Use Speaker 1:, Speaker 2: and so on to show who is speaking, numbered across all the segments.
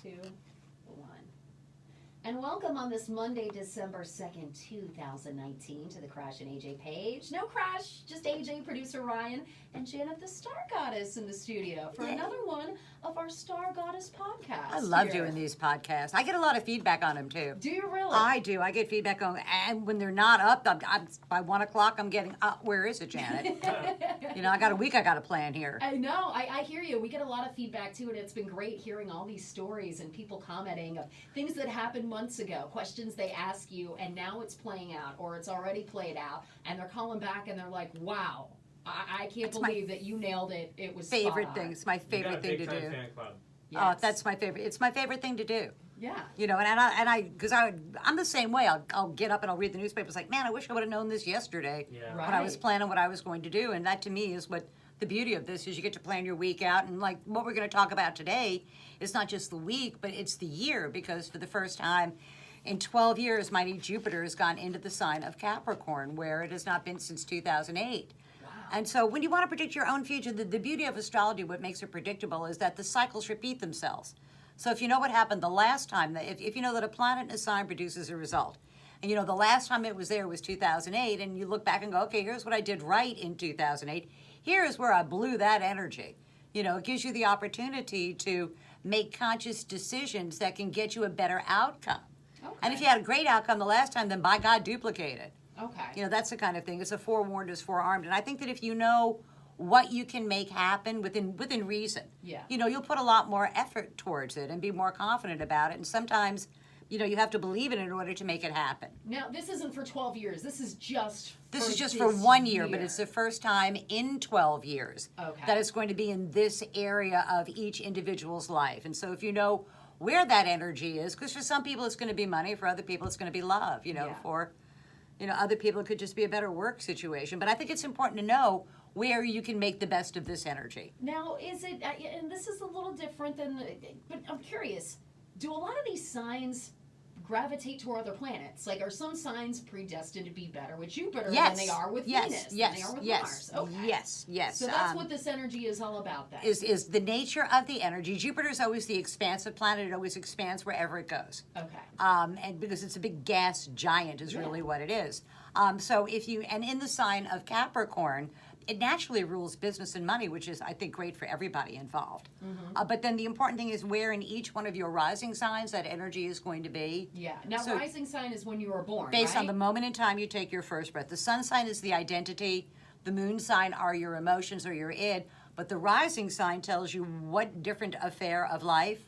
Speaker 1: 2, 1. And welcome on this Monday, December 2nd, 2019 to the Crash and AJ page. No Crash, just AJ, producer Ryan, and Janet the Star Goddess in the studio for another one of our Star Goddess podcasts.
Speaker 2: I love doing these podcasts. I get a lot of feedback on them too.
Speaker 1: Do you really?
Speaker 2: I do. I get feedback on, and when they're not up, by 1 o'clock, I'm getting, where is it, Janet? I got a week I got to plan here.
Speaker 1: I know. I hear you. We get a lot of feedback too, and it's been great hearing all these stories and people commenting of things that happened months ago, questions they ask you, and now it's playing out, or it's already played out, and they're calling back and they're like, wow. I can't believe that you nailed it. It was
Speaker 2: favorite thing. It's my favorite thing to do.
Speaker 3: Fan club.
Speaker 1: Yes.
Speaker 2: Oh, that's my favorite. It's my favorite thing to do.
Speaker 1: Yeah.
Speaker 2: Because I'm the same way. I'll get up and I'll read the newspaper. It's like, man, I wish I would have known this yesterday when I was planning what I was going to do. And that to me is what the beauty of this is. You get to plan your week out. And like what we're going to talk about today is not just the week, but it's the year. Because for the first time in 12 years, mighty Jupiter has gone into the sign of Capricorn, where it has not been since 2008. And so when you want to predict your own future, the beauty of astrology, what makes it predictable, is that the cycles repeat themselves. So if you know what happened the last time, if you know that a planet in a sign produces a result, and the last time it was there was 2008, and you look back and go, okay, here's what I did right in 2008. Here's where I blew that energy. It gives you the opportunity to make conscious decisions that can get you a better outcome. Okay. And if you had a great outcome the last time, then by God, duplicate it.
Speaker 1: Okay.
Speaker 2: That's the kind of thing. It's a forewarned is forearmed. And I think that if you know what you can make happen within reason, you'll put a lot more effort towards it and be more confident about it. And sometimes, you have to believe it in order to make it happen.
Speaker 1: Now, this isn't for 12 years. This is just
Speaker 2: for 1 year, but it's the first time in 12 years that it's going to be in this area of each individual's life. And so if you know where that energy is, because for some people it's going to be money, for other people it's going to be love, for... other people, it could just be a better work situation. But I think it's important to know where you can make the best of this energy.
Speaker 1: Now, is it, and this is a little different than, but I'm curious, do a lot of these signs gravitate toward other planets? Like, are some signs predestined to be better with Jupiter than they are with Venus, than they are with Mars? Okay.
Speaker 2: Yes.
Speaker 1: So that's what this energy is all about then.
Speaker 2: Is the nature of the energy. Jupiter's always the expansive planet. It always expands wherever it goes.
Speaker 1: Okay.
Speaker 2: And because it's a big gas giant is really what it is. So and in the sign of Capricorn, it naturally rules business and money, which is, I think, great for everybody involved. Mm-hmm. But then the important thing is where in each one of your rising signs that energy is going to be.
Speaker 1: Yeah. Now, rising sign is when you were born,
Speaker 2: based on the moment in time you take your first breath. The sun sign is the identity. The moon sign are your emotions or your id. But the rising sign tells you what different affair of life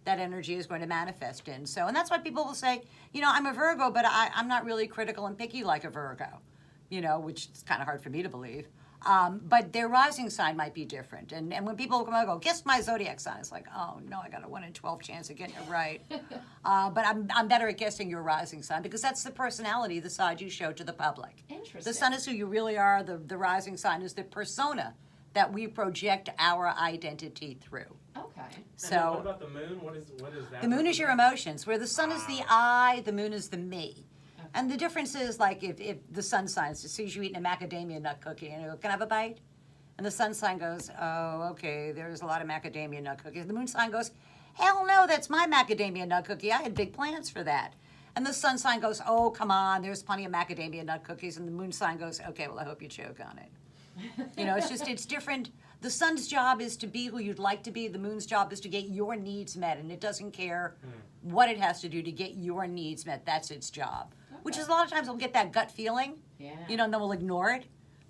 Speaker 2: that energy is going to manifest in. So, and that's why people will say, I'm a Virgo, but I'm not really critical and picky like a Virgo, which is kind of hard for me to believe. But their rising sign might be different. And when people come out and go, guess my zodiac sign, it's like, oh, no, I got a 1 in 12 chance of getting it right. But I'm better at guessing your rising sign because that's the personality, the side you show to the public.
Speaker 1: Interesting.
Speaker 2: The sun is who you really are. The rising sign is the persona that we project our identity through.
Speaker 1: Okay.
Speaker 3: So what about the moon? What is that?
Speaker 2: The moon is your emotions, where the sun is the I, the moon is the me. And the difference is, like, if the sun sign sees you eating a macadamia nut cookie, and you go, can I have a bite? And the sun sign goes, oh, okay, there's a lot of macadamia nut cookies. The moon sign goes, hell no, that's my macadamia nut cookie. I had big plans for that. And the sun sign goes, oh, come on, there's plenty of macadamia nut cookies. And the moon sign goes, okay, well, I hope you choke on it. It's different. The sun's job is to be who you'd like to be. The moon's job is to get your needs met. And it doesn't care what it has to do to get your needs met. That's its job. Which is a lot of times we'll get that gut feeling, and then we'll ignore it,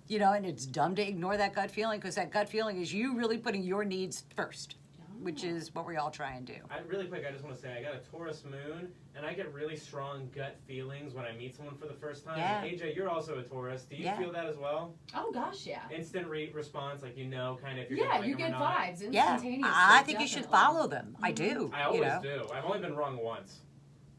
Speaker 2: and it's dumb to ignore that gut feeling because that gut feeling is you really putting your needs first, which is what we all try and do.
Speaker 3: Really quick, I just want to say I got a Taurus moon, and I get really strong gut feelings when I meet someone for the first time.
Speaker 2: Yeah.
Speaker 3: And AJ, you're also a Taurus. Do you feel that as well?
Speaker 1: Oh, gosh, yeah.
Speaker 3: Instant response, like kind of if you're
Speaker 1: going to
Speaker 3: you
Speaker 1: get vibes instantaneously.
Speaker 2: Yeah, I think you should follow them. Mm-hmm. I do.
Speaker 3: I always do. I've only been wrong once.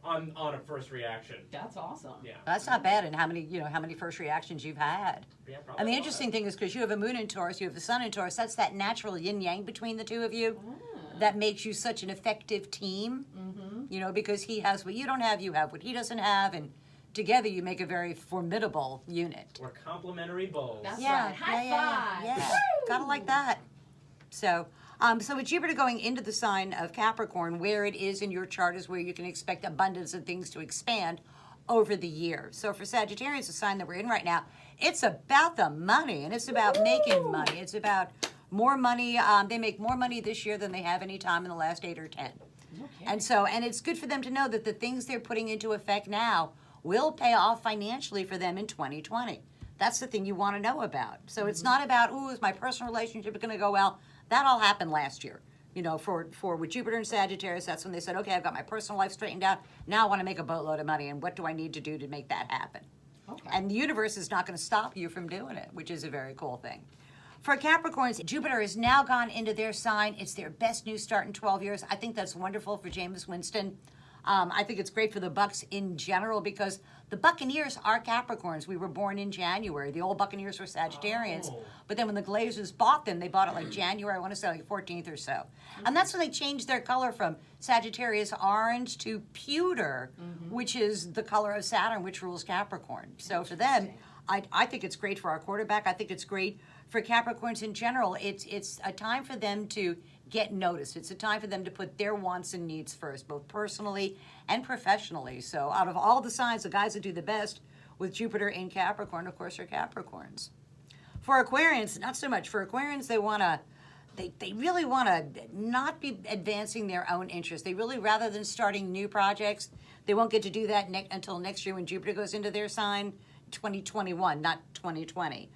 Speaker 3: On a first reaction.
Speaker 1: That's awesome.
Speaker 3: Yeah.
Speaker 2: That's not bad. And how many first reactions you've had.
Speaker 3: Yeah, probably.
Speaker 2: And the interesting thing is because you have a moon in Taurus, you have the sun in Taurus, that's that natural yin-yang between the two of you that makes you such an effective team. Mm-hmm. Because he has what you don't have, you have what he doesn't have, and together you make a very formidable unit.
Speaker 3: We're complementary bulls.
Speaker 1: That's right. High five.
Speaker 2: Yeah. Gotta like that. So, So with Jupiter going into the sign of Capricorn, where it is in your chart is where you can expect abundance of things to expand over the year. So for Sagittarius, the sign that we're in right now, it's about the money, and it's about making money. It's about more money. They make more money this year than they have any time in the last 8 or 10.
Speaker 1: Okay.
Speaker 2: And it's good for them to know that the things they're putting into effect now will pay off financially for them in 2020. That's the thing you want to know about. So it's not about, ooh, is my personal relationship going to go well? That all happened last year. You know, for with Jupiter and Sagittarius, that's when they said, okay, I've got my personal life straightened out. Now I want to make a boatload of money, and what do I need to do to make that happen?
Speaker 1: Okay.
Speaker 2: And the universe is not going to stop you from doing it, which is a very cool thing. For Capricorns, Jupiter has now gone into their sign. It's their best new start in 12 years. I think that's wonderful for Jameis Winston. I think it's great for the Bucks in general because the Buccaneers are Capricorns. We were born in January. The old Buccaneers were Sagittarians.
Speaker 3: Oh.
Speaker 2: But then when the Glazers bought them, they bought it like January, I want to say like 14th or so. And that's when they changed their color from Sagittarius orange to pewter, which is the color of Saturn, which rules Capricorn. So for them, I think it's great for our quarterback. I think it's great for Capricorns in general. It's a time for them to get noticed. It's a time for them to put their wants and needs first, both personally and professionally. So out of all the signs, the guys that do the best with Jupiter in Capricorn, of course, are Capricorns. For Aquarians, not so much. For Aquarians, they really want to not be advancing their own interests. They really, rather than starting new projects, they won't get to do that until next year when Jupiter goes into their sign. 2021, not 2020.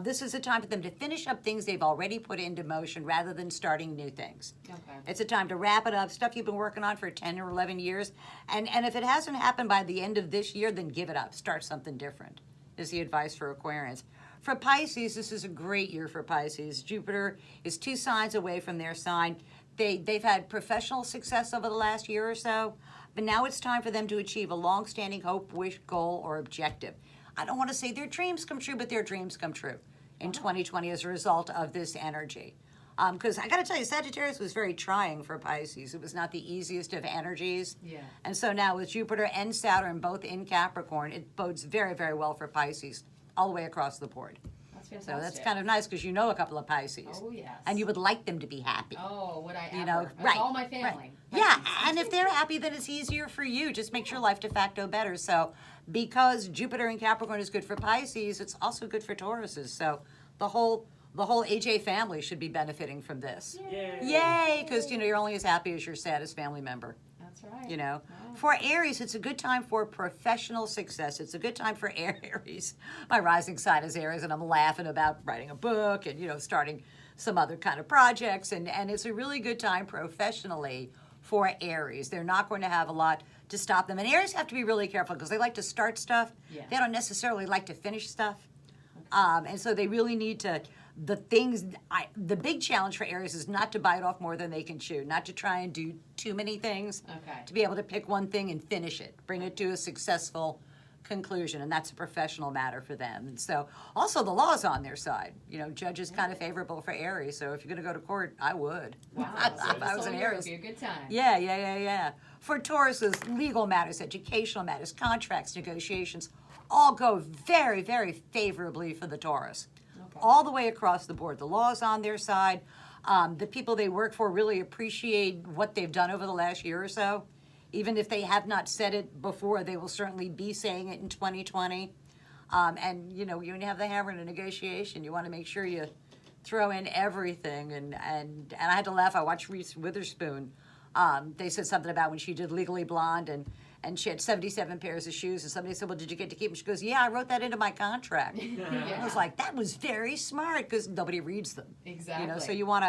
Speaker 2: This is a time for them to finish up things they've already put into motion rather than starting new things.
Speaker 1: Okay.
Speaker 2: It's a time to wrap it up, stuff you've been working on for 10 or 11 years. And if it hasn't happened by the end of this year, then give it up. Start something different, is the advice for Aquarians. For Pisces, this is a great year for Pisces. Jupiter is 2 signs away from their sign. They've had professional success over the last year or so, but now it's time for them to achieve a long-standing hope, wish, goal, or objective. I don't want to say their dreams come true, but their dreams come true in 2020 as a result of this energy. Because I got to tell you, Sagittarius was very trying for Pisces. It was not the easiest of energies.
Speaker 1: Yeah.
Speaker 2: And so now with Jupiter and Saturn both in Capricorn, it bodes very, very well for Pisces all the way across the board.
Speaker 1: That's
Speaker 2: So
Speaker 1: fantastic.
Speaker 2: that's kind of nice because you know a couple of Pisces.
Speaker 1: Oh, yes.
Speaker 2: And you would like them to be happy.
Speaker 1: Oh, would I ever?
Speaker 2: You know,
Speaker 1: That's
Speaker 2: right,
Speaker 1: all my family.
Speaker 2: right. Yeah, and if they're happy, then it's easier for you. Just makes your life de facto better. So because Jupiter in Capricorn is good for Pisces, it's also good for Tauruses. So the whole AJ family should be benefiting from this. Yay! Because you're only as happy as your saddest family member.
Speaker 1: That's right.
Speaker 2: You know,
Speaker 1: Wow.
Speaker 2: for Aries, it's a good time for professional success. It's a good time for Aries. My rising sign is Aries, and I'm laughing about writing a book and starting some other kind of projects, and it's a really good time professionally for Aries. They're not going to have a lot to stop them, and Aries have to be really careful because they like to start stuff.
Speaker 1: Yeah.
Speaker 2: They don't necessarily like to finish stuff, and so they really need to. The big challenge for Aries is not to bite off more than they can chew, not to try and do too many things,
Speaker 1: Okay.
Speaker 2: to be able to pick one thing and finish it, bring it to a successful conclusion, and that's a professional matter for them. And so also the law's on their side. Judge is kind of favorable for Aries, so if you're going to go to court, I would.
Speaker 1: Wow.
Speaker 2: if I was an Aries.
Speaker 1: It'd be a good time.
Speaker 2: Yeah. For Tauruses, legal matters, educational matters, contracts, negotiations, all go very, very favorably for the Taurus.
Speaker 1: Okay.
Speaker 2: All the way across the board. The law is on their side. The people they work for really appreciate what they've done over the last year or so. Even if they have not said it before, they will certainly be saying it in 2020. And you have the hammer in a negotiation. You want to make sure you throw in everything. And I had to laugh. I watched Reese Witherspoon. They said something about when she did Legally Blonde and she had 77 pairs of shoes, and somebody said, well, did you get to keep them? She goes, yeah, I wrote that into my contract. I was like, that was very smart, because nobody reads them.
Speaker 1: Exactly.
Speaker 2: So you want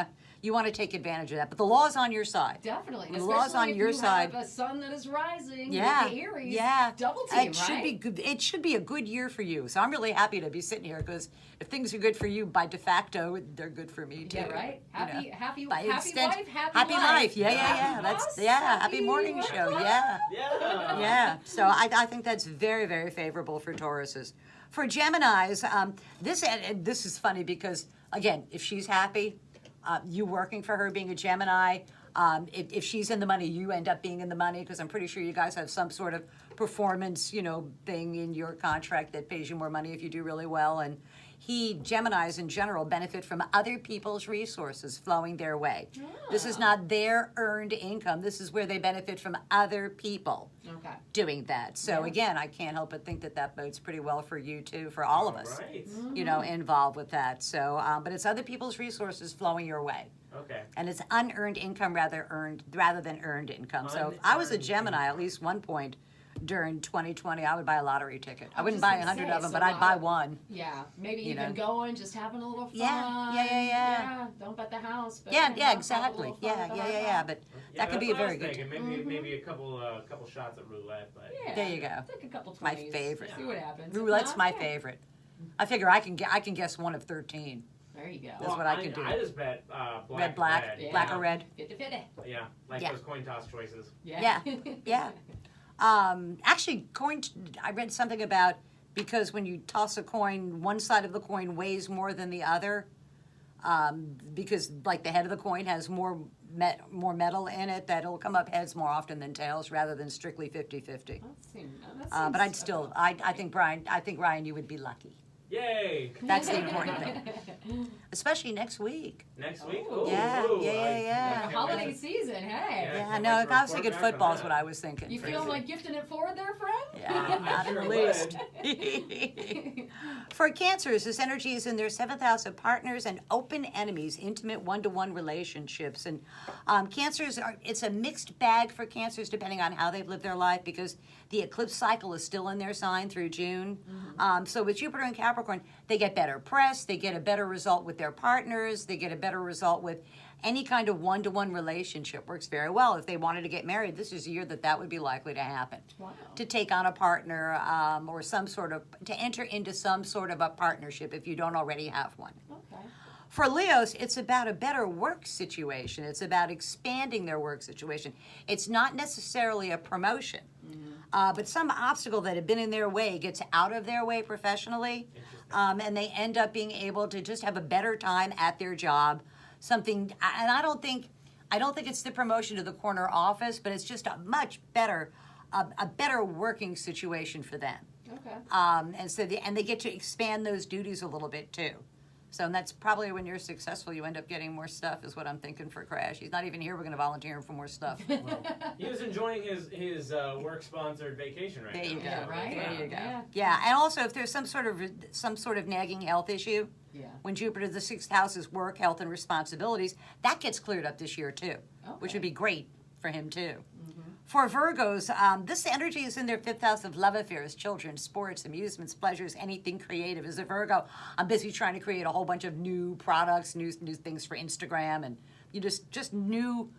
Speaker 2: to take advantage of that. But the law's on your side.
Speaker 1: Definitely.
Speaker 2: The law's on your side.
Speaker 1: Especially if you have a sun that is rising.
Speaker 2: Yeah.
Speaker 1: With the Aries.
Speaker 2: Yeah.
Speaker 1: Double team,
Speaker 2: It should be good. It should be a good year for you. So I'm really happy to be sitting here, because if things are good for you by de facto, they're good for me too.
Speaker 1: Yeah, right? Happy
Speaker 2: By
Speaker 1: wife,
Speaker 2: extent-
Speaker 1: happy life.
Speaker 2: Yeah.
Speaker 1: Happy
Speaker 2: That's
Speaker 1: boss,
Speaker 2: happy morning show. Yeah.
Speaker 3: Yeah.
Speaker 2: Yeah, so I think that's very, very favorable for Tauruses. For Geminis, this is funny because, again, if she's happy, you working for her being a Gemini, if she's in the money, you end up being in the money, because I'm pretty sure you guys have some sort of performance, thing in your contract that pays you more money if you do really well. And Geminis in general benefit from other people's resources flowing their way. This is not their earned income. This is where they benefit from other people doing that. So again, I can't help but think that bodes pretty well for you too, for all of us,
Speaker 3: Right.
Speaker 2: you know, involved with that. So, but it's other people's resources flowing your way.
Speaker 3: Okay.
Speaker 2: And it's unearned income rather than earned income. So if I was a
Speaker 3: Unearned
Speaker 2: Gemini,
Speaker 3: income.
Speaker 2: at least one point during 2020, I would buy a lottery ticket. I
Speaker 1: I'm
Speaker 2: wouldn't
Speaker 1: just
Speaker 2: buy
Speaker 1: gonna
Speaker 2: 100
Speaker 1: say,
Speaker 2: of them,
Speaker 1: so
Speaker 2: but I'd buy
Speaker 1: I-
Speaker 2: one.
Speaker 1: Yeah, maybe
Speaker 2: You
Speaker 1: even
Speaker 2: know.
Speaker 1: going, just having a little fun.
Speaker 2: Yeah.
Speaker 1: Don't bet the house. But
Speaker 2: Yeah,
Speaker 1: you know,
Speaker 2: yeah,
Speaker 1: have a
Speaker 2: exactly.
Speaker 1: little fun
Speaker 2: Yeah,
Speaker 1: with the
Speaker 2: yeah,
Speaker 1: hard
Speaker 2: yeah, yeah.
Speaker 1: rock.
Speaker 2: But
Speaker 3: Yeah,
Speaker 2: that could
Speaker 3: that's
Speaker 2: be a
Speaker 3: what I
Speaker 2: very
Speaker 3: was
Speaker 2: good.
Speaker 3: thinking. Maybe a couple shots at roulette, but
Speaker 1: Yeah,
Speaker 2: There you go.
Speaker 1: Take a couple
Speaker 2: My
Speaker 1: 20s.
Speaker 2: favorite.
Speaker 1: See what happens. If
Speaker 2: Roulette's
Speaker 1: not,
Speaker 2: my
Speaker 1: yeah.
Speaker 2: favorite. I figure I can guess one of 13.
Speaker 1: There you go.
Speaker 2: That's what I can do.
Speaker 3: I just bet black,
Speaker 2: Red, black,
Speaker 1: Yeah.
Speaker 2: black or red.
Speaker 1: 50-50.
Speaker 3: Yeah, like
Speaker 2: Yeah.
Speaker 3: those coin toss choices.
Speaker 2: Yeah, yeah. Actually, I read something about because when you toss a coin, one side of the coin weighs more than the other, because like the head of the coin has more metal in it, that it'll come up heads more often than tails, rather than strictly 50-50. But I'd still, I think Ryan, you would be lucky.
Speaker 3: Yay!
Speaker 2: That's the important thing, especially next week.
Speaker 3: Next week?
Speaker 1: Oh.
Speaker 2: Yeah,
Speaker 3: Ooh,
Speaker 2: yeah.
Speaker 3: can't
Speaker 1: Holiday
Speaker 3: wait to-
Speaker 1: season, hey.
Speaker 3: Yeah.
Speaker 2: Yeah,
Speaker 3: can't
Speaker 2: no,
Speaker 3: wait
Speaker 2: if
Speaker 3: to
Speaker 2: I was
Speaker 3: report
Speaker 2: thinking
Speaker 3: back on
Speaker 2: football is
Speaker 3: that.
Speaker 2: what I was thinking.
Speaker 1: You feel like gifting it forward there, friend?
Speaker 2: Yeah, not in the
Speaker 3: Sure
Speaker 2: least.
Speaker 3: would.
Speaker 2: For Cancers, this energy is in their 7th house of partners and open enemies, intimate one-to-one relationships. And Cancers, it's a mixed bag for Cancers depending on how they've lived their life, because the eclipse cycle is still in their sign through June. So with Jupiter and Capricorn, they get better press, they get a better result with their partners, they get a better result with any kind of one-to-one relationship. Works very well. If they wanted to get married, this is a year that would be likely to happen.
Speaker 1: Wow.
Speaker 2: To take on a partner, or to enter into some sort of a partnership if you don't already have one.
Speaker 1: Okay.
Speaker 2: For Leos, it's about a better work situation. It's about expanding their work situation. It's not necessarily a promotion, but some obstacle that had been in their way gets out of their way professionally, and they end up being able to just have a better time at their job. And I don't think it's the promotion to the corner office, but it's just a much better, a better working situation for them.
Speaker 1: Okay.
Speaker 2: And so they get to expand those duties a little bit too. So and that's probably when you're successful, you end up getting more stuff, is what I'm thinking for Crash. He's not even here. We're going to volunteer him for more stuff.
Speaker 3: Well, he was enjoying his work-sponsored vacation right
Speaker 2: There
Speaker 3: now.
Speaker 2: you go.
Speaker 1: Yeah, right?
Speaker 2: There you go.
Speaker 1: Yeah.
Speaker 2: Yeah, and also if there's some sort of nagging health issue,
Speaker 1: Yeah.
Speaker 2: when Jupiter, the 6th house is work, health, and responsibilities, that gets cleared up this year too, which would be great for him too. For Virgos, this energy is in their 5th house of love affairs, children, sports, amusements, pleasures, anything creative. As a Virgo, I'm busy trying to create a whole bunch of new products, new things for Instagram, and you just new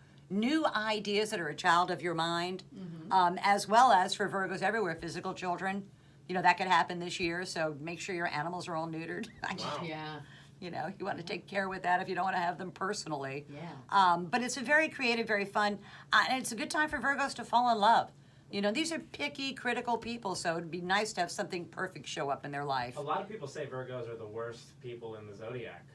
Speaker 2: ideas that are a child of your mind, as well as for Virgos everywhere, physical children. You know, that could happen this year, so make sure your animals are all neutered.
Speaker 3: Wow.
Speaker 1: Yeah.
Speaker 2: You know, you want to take care with that if you don't want to have them personally.
Speaker 1: Yeah.
Speaker 2: But it's a very creative, very fun, and it's a good time for Virgos to fall in love. You know, these are picky, critical people, so it'd be nice to have something perfect show up in their life.
Speaker 3: A lot of people say Virgos are the worst people in the zodiac.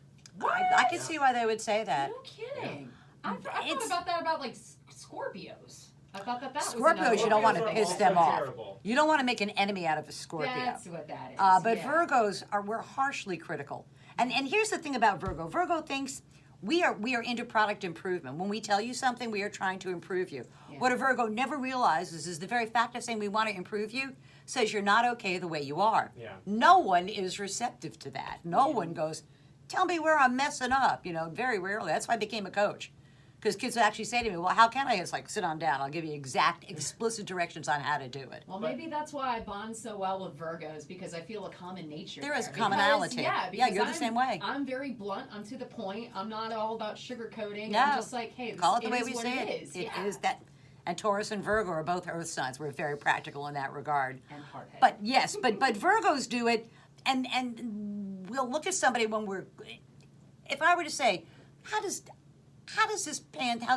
Speaker 2: I can see why they would say that.
Speaker 1: No kidding. I thought
Speaker 2: It's-
Speaker 1: about that about like Scorpios. I thought that was
Speaker 2: Scorpios,
Speaker 1: another
Speaker 2: you don't want to
Speaker 3: Scorpios are
Speaker 2: piss
Speaker 3: also
Speaker 2: them off.
Speaker 3: terrible.
Speaker 2: You don't want to make an enemy out of a Scorpio.
Speaker 1: That's what that is.
Speaker 2: But
Speaker 1: yeah.
Speaker 2: Virgos we're harshly critical. And here's the thing about Virgo. Virgo thinks we are into product improvement. When we tell you something, we are trying to improve you.
Speaker 1: Yeah.
Speaker 2: What a Virgo never realizes is the very fact of saying we want to improve you says you're not okay the way you are.
Speaker 3: Yeah.
Speaker 2: No one is receptive to that. No one goes, tell me where I'm messing up. You know, very rarely. That's why I became a coach. Because kids actually say to me, well, how can I? It's like, sit on down. I'll give you exact, explicit directions on how to do it.
Speaker 1: Well, maybe that's why I bond so well with Virgos, because I feel a common nature.
Speaker 2: There is
Speaker 1: Because-
Speaker 2: commonality.
Speaker 1: Yeah,
Speaker 2: Yeah,
Speaker 1: because
Speaker 2: you're the same way.
Speaker 1: I'm very blunt. I'm to the point. I'm not all about sugarcoating.
Speaker 2: No.
Speaker 1: I'm just like, hey, this
Speaker 2: Call it the way
Speaker 1: is
Speaker 2: we
Speaker 1: what
Speaker 2: say
Speaker 1: it
Speaker 2: it.
Speaker 1: is.
Speaker 2: It
Speaker 1: Yeah.
Speaker 2: is that. And Taurus and Virgo are both earth signs. We're very practical in that regard.
Speaker 1: And hard-headed.
Speaker 2: But yes, but Virgos do it, and we'll look at somebody when we're. If I were to say, how do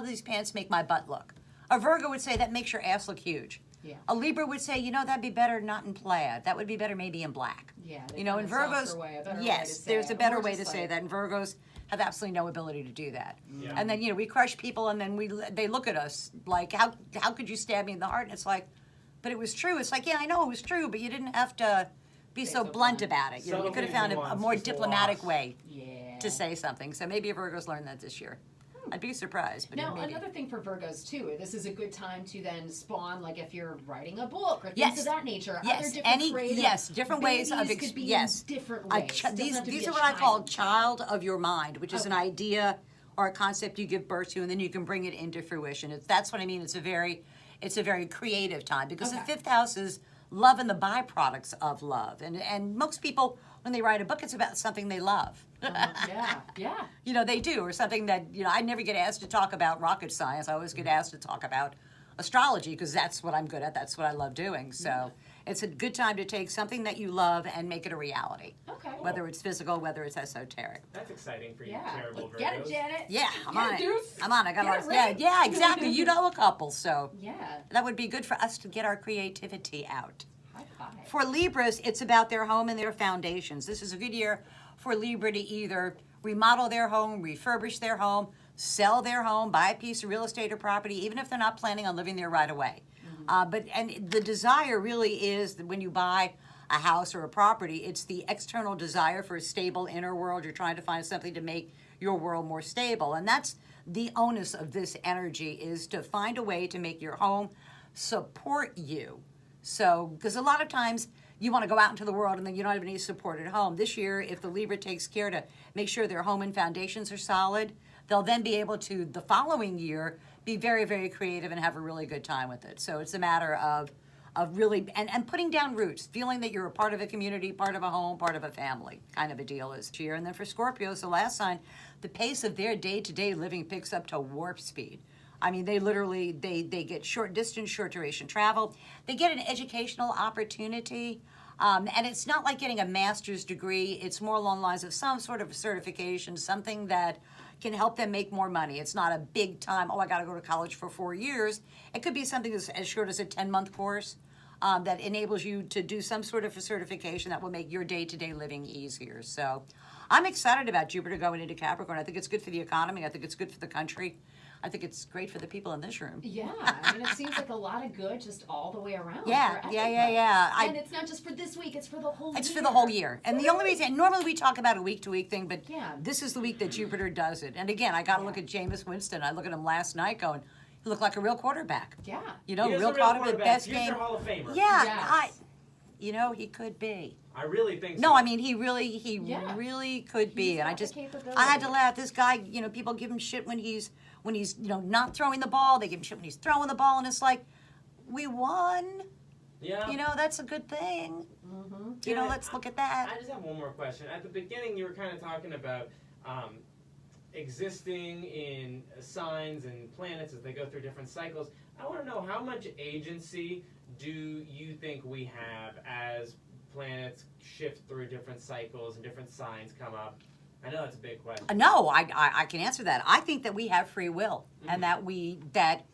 Speaker 2: these pants make my butt look? A Virgo would say that makes your ass look huge.
Speaker 1: Yeah.
Speaker 2: A Libra would say, you know, that'd be better not in plaid. That would be better maybe in black.
Speaker 1: Yeah, they
Speaker 2: You know, in
Speaker 1: find a
Speaker 2: Virgos,
Speaker 1: softer way, a better way
Speaker 2: yes,
Speaker 1: to say
Speaker 2: there's
Speaker 1: it.
Speaker 2: a better
Speaker 1: Or
Speaker 2: way to
Speaker 1: just
Speaker 2: say
Speaker 1: like-
Speaker 2: that. And Virgos have absolutely no ability to do that.
Speaker 3: Yeah.
Speaker 2: And then, you know, we crush people, and then they look at us like, how could you stab me in the heart? And it's like, but it was true. It's like, yeah, I know it was true, but you didn't have to be so blunt about it. You know, you
Speaker 3: Subtle
Speaker 2: could have found a more
Speaker 3: nuance, just
Speaker 2: diplomatic
Speaker 3: loss.
Speaker 2: way
Speaker 1: Yeah.
Speaker 2: to say something. So maybe Virgos learned that this year. I'd be surprised, but
Speaker 1: Now,
Speaker 2: maybe.
Speaker 1: another thing for Virgos too, this is a good time to then spawn, like if you're writing a book or things
Speaker 2: Yes.
Speaker 1: of that nature.
Speaker 2: Yes,
Speaker 1: Other different creative
Speaker 2: different ways of
Speaker 1: could be
Speaker 2: yes.
Speaker 1: in different
Speaker 2: A
Speaker 1: ways. Doesn't
Speaker 2: these
Speaker 1: have to be
Speaker 2: these
Speaker 1: a
Speaker 2: are what I call
Speaker 1: child.
Speaker 2: child of your mind, which is an
Speaker 1: Okay.
Speaker 2: idea or a concept you give birth to, and then you can bring it into fruition. That's what I mean. It's a very creative time because the
Speaker 1: Okay.
Speaker 2: fifth house is love and the byproducts of love, and most people when they write a book, it's about something they love.
Speaker 1: Yeah.
Speaker 2: You know, they do, or something that, you know, I never get asked to talk about rocket science. I always get asked to talk about astrology because that's what I'm good at. That's what I love doing. So it's a good time to take something that you love and make it a reality.
Speaker 1: Okay.
Speaker 2: Whether it's physical, whether it's esoteric.
Speaker 3: That's exciting for you,
Speaker 1: Yeah.
Speaker 3: terrible Virgos.
Speaker 1: Get it, Janet.
Speaker 2: Yeah, I'm
Speaker 1: Get
Speaker 2: on
Speaker 1: it,
Speaker 2: it.
Speaker 1: Deuce.
Speaker 2: I'm on. I got a
Speaker 1: Get
Speaker 2: lot
Speaker 1: it
Speaker 2: of,
Speaker 1: right.
Speaker 2: yeah, exactly. You know a couple, so
Speaker 1: Yeah.
Speaker 2: that would be good for us to get our creativity out.
Speaker 1: High five.
Speaker 2: For Libras, it's about their home and their foundations. This is a good year for Libra to either remodel their home, refurbish their home, sell their home, buy a piece of real estate or property, even if they're not planning on living there right away. And the desire really is that when you buy a house or a property, it's the external desire for a stable inner world. You're trying to find something to make your world more stable. And that's the onus of this energy, is to find a way to make your home support you. So, because a lot of times you want to go out into the world and then you don't have any support at home. This year, if the Libra takes care to make sure their home and foundations are solid, they'll then be able to, the following year, be very, very creative and have a really good time with it. So it's a matter of really, and putting down roots, feeling that you're a part of a community, part of a home, part of a family, kind of a deal this year. And then for Scorpios, the last sign, the pace of their day-to-day living picks up to warp speed. I mean, they literally, they get short distance, short duration travel. They get an educational opportunity. And it's not like getting a master's degree. It's more along the lines of some sort of certification, something that can help them make more money. It's not a big time, oh, I got to go to college for 4 years. It could be something as short as a 10-month course that enables you to do some sort of a certification that will make your day-to-day living easier. So I'm excited about Jupiter going into Capricorn. I think it's good for the economy. I think it's good for the country. I think it's great for the people in this room.
Speaker 1: Yeah, I mean, it seems like a lot of good just all the way around.
Speaker 2: Yeah,
Speaker 1: for
Speaker 2: yeah.
Speaker 1: everybody.
Speaker 2: And
Speaker 1: it's not just for this week, it's for the whole year.
Speaker 2: It's for the whole year. And the only reason, normally we talk about a week-to-week thing, but
Speaker 1: Yeah.
Speaker 2: this is the week that Jupiter does it. And again, I got to look at Jameis Winston. I look at him last night going, he looked like a real quarterback.
Speaker 1: Yeah.
Speaker 2: You know,
Speaker 3: He is
Speaker 2: real
Speaker 3: a real
Speaker 2: quarterback,
Speaker 3: quarterback.
Speaker 2: best
Speaker 3: Future
Speaker 2: game.
Speaker 3: Hall of Famer.
Speaker 2: Yeah,
Speaker 1: Yes.
Speaker 2: he could be.
Speaker 3: I really think so.
Speaker 2: No, I mean, he really
Speaker 1: Yeah.
Speaker 2: could be.
Speaker 1: He's
Speaker 2: And
Speaker 1: got the capability.
Speaker 2: I had to laugh. This guy, you know, people give him shit when he's, not throwing the ball. They give him shit when he's throwing the ball. And it's like, we won.
Speaker 3: Yeah.
Speaker 2: You know, that's a good thing.
Speaker 1: Mm-hmm.
Speaker 2: You know,
Speaker 3: Yeah,
Speaker 2: let's look at that.
Speaker 3: I just have one more question. At the beginning, you were kind of talking about existing in signs and planets as they go through different cycles. I want to know, how much agency do you think we have as planets shift through different cycles and different signs come up? I know that's a big question.
Speaker 2: No, I can answer that. I think that we have free will, and that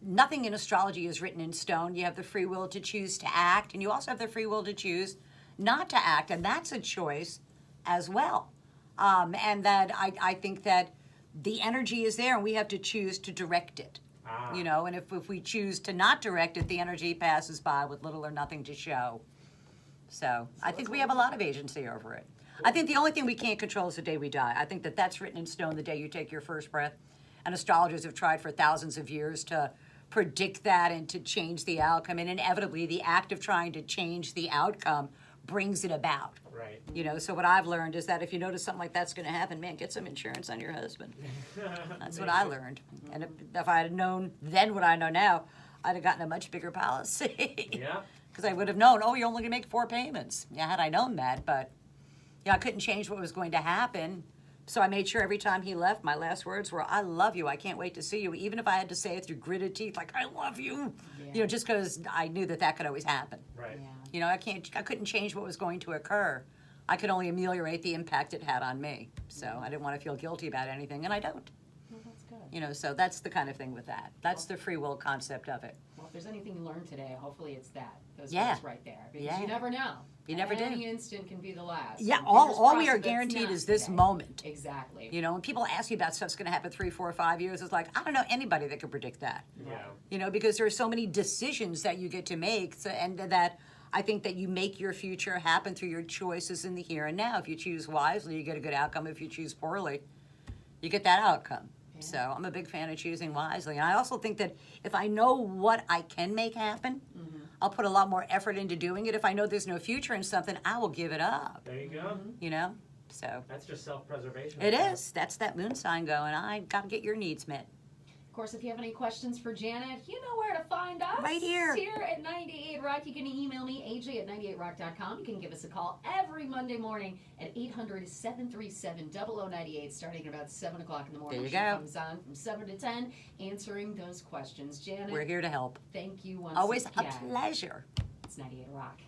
Speaker 2: nothing in astrology is written in stone. You have the free will to choose to act, and you also have the free will to choose not to act, and that's a choice as well. And that I think that the energy is there, and we have to choose to direct it. You know, and if we choose to not direct it, the energy passes by with little or nothing to show. So I think we have a lot of agency over it. I think the only thing we can't control is the day we die. I think that that's written in stone the day you take your first breath. And astrologers have tried for thousands of years to predict that and to change the outcome. And inevitably, the act of trying to change the outcome brings it about.
Speaker 3: Right.
Speaker 2: You know, so what I've learned is that if you notice something like that's going to happen, man, get some insurance on your husband. That's what I learned. And if I had known then what I know now, I'd have gotten a much bigger policy.
Speaker 3: Yeah.
Speaker 2: Because I would have known, oh, you're only going to make 4 payments. Yeah, had I known that, but yeah, I couldn't change what was going to happen. So I made sure every time he left, my last words were, I love you. I can't wait to see you. Even if I had to say it through gritted teeth, like, I love you.
Speaker 1: Yeah.
Speaker 2: You know, just because I knew that could always happen.
Speaker 3: Right.
Speaker 1: Yeah.
Speaker 2: You know, I couldn't change what was going to occur. I could only ameliorate the impact it had on me. So I didn't want to feel guilty about anything, and I don't.
Speaker 1: Well, that's good.
Speaker 2: You know, so that's the kind of thing with that. That's the free will concept of it.
Speaker 1: Well, if there's anything you learned today, hopefully it's that. Those
Speaker 2: Yeah.
Speaker 1: words right there. Because
Speaker 2: Yeah.
Speaker 1: you never know.
Speaker 2: You never do.
Speaker 1: Any instant can be the last.
Speaker 2: Yeah,
Speaker 1: And
Speaker 2: all
Speaker 1: fingers
Speaker 2: we
Speaker 1: crossed
Speaker 2: are
Speaker 1: that's
Speaker 2: guaranteed
Speaker 1: not
Speaker 2: is this
Speaker 1: today.
Speaker 2: moment.
Speaker 1: Exactly.
Speaker 2: You know, when people ask you about stuff's going to happen 3, 4, 5 years, it's like, I don't know anybody that could predict that.
Speaker 3: Yeah.
Speaker 2: You know, because there are so many decisions that you get to make, and that I think that you make your future happen through your choices in the here and now. If you choose wisely, you get a good outcome. If you choose poorly, you get that outcome. Yeah. So I'm a big fan of choosing wisely. And I also think that if I know what I can make happen, I'll put a lot more effort into doing it. If I know there's no future in something, I will give it up.
Speaker 3: There you go.
Speaker 2: You know? So
Speaker 3: that's just self-preservation.
Speaker 2: It is. That's that moon sign going, I got to get your needs met.
Speaker 1: Of course, if you have any questions for Janet, you know where to find us.
Speaker 2: Right here.
Speaker 1: Here at 98 Rock. You can email me, aj@98rock.com. You can give us a call every Monday morning at 800-737-0098, starting at about 7 o'clock in the morning.
Speaker 2: There you
Speaker 1: She
Speaker 2: go.
Speaker 1: comes on from 7 to 10, answering those questions. Janet,
Speaker 2: we're here to help.
Speaker 1: Thank you once
Speaker 2: Always
Speaker 1: again.
Speaker 2: a pleasure.
Speaker 1: It's 98 Rock.